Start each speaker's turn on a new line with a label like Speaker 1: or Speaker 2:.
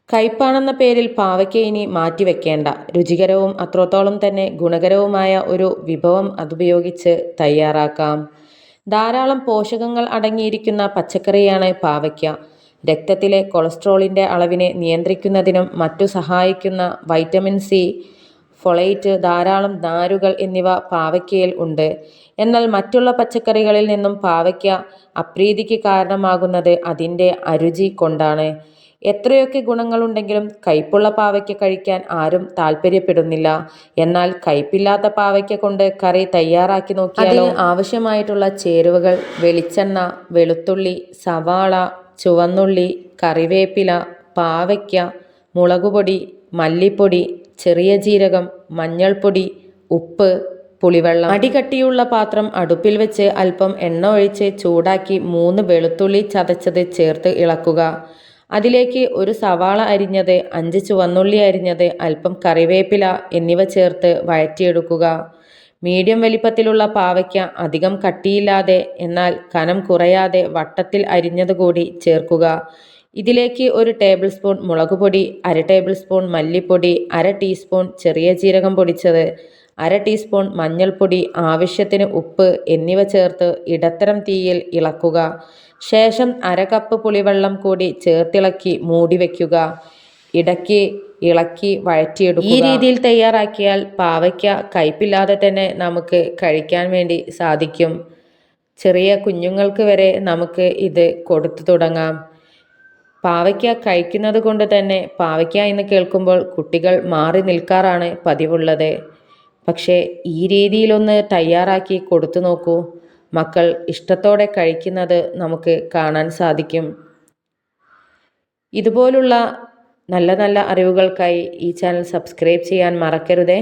Speaker 1: കയ്പാണെന്ന പേരിൽ പാവയ്ക്ക ഇനി മാറ്റിവെക്കേണ്ട. രുചികരവും അത്രത്തോളം തന്നെ ഗുണകരവുമായ ഒരു വിഭവം അതുപയോഗിച്ച് തയ്യാറാക്കാം. ധാരാളം പോഷകങ്ങൾ അടങ്ങിയിരിക്കുന്ന പച്ചക്കറിയാണ് പാവയ്ക്ക. രക്തത്തിലെ കൊളസ്ട്രോളിൻ്റെ അളവിനെ നിയന്ത്രിക്കുന്നതിനും മറ്റു സഹായിക്കുന്ന വൈറ്റമിൻ സി, ഫോളേറ്റ്, ധാരാളം നാരുകൾ എന്നിവ പാവയ്ക്കയിൽ ഉണ്ട്. എന്നാൽ മറ്റുള്ള പച്ചക്കറികളിൽ നിന്നും പാവയ്ക്ക അപ്രീതിക്ക് കാരണമാകുന്നത് അതിൻ്റെ അരുചി കൊണ്ടാണ്. എത്രയൊക്കെ ഗുണങ്ങളുണ്ടെങ്കിലും കയ്പുള്ള പാവയ്ക്ക കഴിക്കാൻ ആരും താല്പര്യപ്പെടുന്നില്ല. എന്നാൽ കയ്പില്ലാത്ത പാവയ്ക്ക കൊണ്ട് കറി തയ്യാറാക്കി നോക്കിയാലോ? അതിന് ആവശ്യമായിട്ടുള്ള ചേരുവകൾ: വെളിച്ചെണ്ണ, വെളുത്തുള്ളി, സവാള, ചുവന്നുള്ളി, കറിവേപ്പില, പാവയ്ക്ക, മുളകുപൊടി, മല്ലിപ്പൊടി, ചെറിയ ജീരകം, മഞ്ഞൾപ്പൊടി, ഉപ്പ്, പുളിവെള്ളം. അടികട്ടിയുള്ള പാത്രം അടുപ്പിൽ വെച്ച് അല്പം എണ്ണ ഒഴിച്ച് ചൂടാക്കി 3 വെളുത്തുള്ളി ചതച്ചത് ചേർത്ത് ഇളക്കുക. അതിലേക്ക് 1 സവാള അരിഞ്ഞത്, 5 ചുവന്നുള്ളി അരിഞ്ഞത്, അല്പം കറിവേപ്പില എന്നിവ ചേർത്ത് വഴറ്റിയെടുക്കുക. മീഡിയം വലിപ്പത്തിലുള്ള പാവയ്ക്ക അധികം കട്ടിയില്ലാതെ എന്നാൽ കനം കുറയാതെ വട്ടത്തിൽ അരിഞ്ഞത് കൂടി ചേർക്കുക. ഇതിലേക്ക് 1 ടേബിൾ സ്പൂൺ മുളകുപൊടി, 1/2 ടേബിൾ സ്പൂൺ മല്ലിപ്പൊടി, 1/2 ടീസ്പൂൺ ചെറിയ ജീരകം പൊടിച്ചത്, 1/2 ടീസ്പൂൺ മഞ്ഞൾപ്പൊടി, ആവശ്യത്തിന് ഉപ്പ് എന്നിവ ചേർത്ത് ഇടത്തരം തീയിൽ ഇളക്കുക. ശേഷം 1/2 കപ്പ് പുളിവെള്ളം കൂടി ചേർത്തിളക്കി മൂടി വയ്ക്കുക. ഇടയ്ക്ക് ഇളക്കി വഴറ്റിയെടുക്കുക. ഈ രീതിയിൽ തയ്യാറാക്കിയാൽ പാവയ്ക്ക കയ്പില്ലാതെ തന്നെ നമുക്ക് കഴിക്കാൻ വേണ്ടി സാധിക്കും. ചെറിയ കുഞ്ഞുങ്ങൾക്ക് വരെ നമുക്ക് ഇത് കൊടുത്തു തുടങ്ങാം. പാവയ്ക്ക കഴിക്കുന്നത് കൊണ്ട് തന്നെ പാവയ്ക്ക എന്ന് കേൾക്കുമ്പോൾ കുട്ടികൾ മാറി നിൽക്കാറാണ് പതിവുള്ളത്. പക്ഷേ ഈ രീതിയിലൊന്ന് തയ്യാറാക്കി കൊടുത്തു നോക്കൂ. മക്കൾ ഇഷ്ടത്തോടെ കഴിക്കുന്നത് നമുക്ക് കാണാൻ സാധിക്കും. ഇതുപോലുള്ള നല്ല നല്ല അറിവുകൾക്കായി ഈ ചാനൽ സബ്സ്ക്രൈബ് ചെയ്യാൻ മറക്കരുതേ.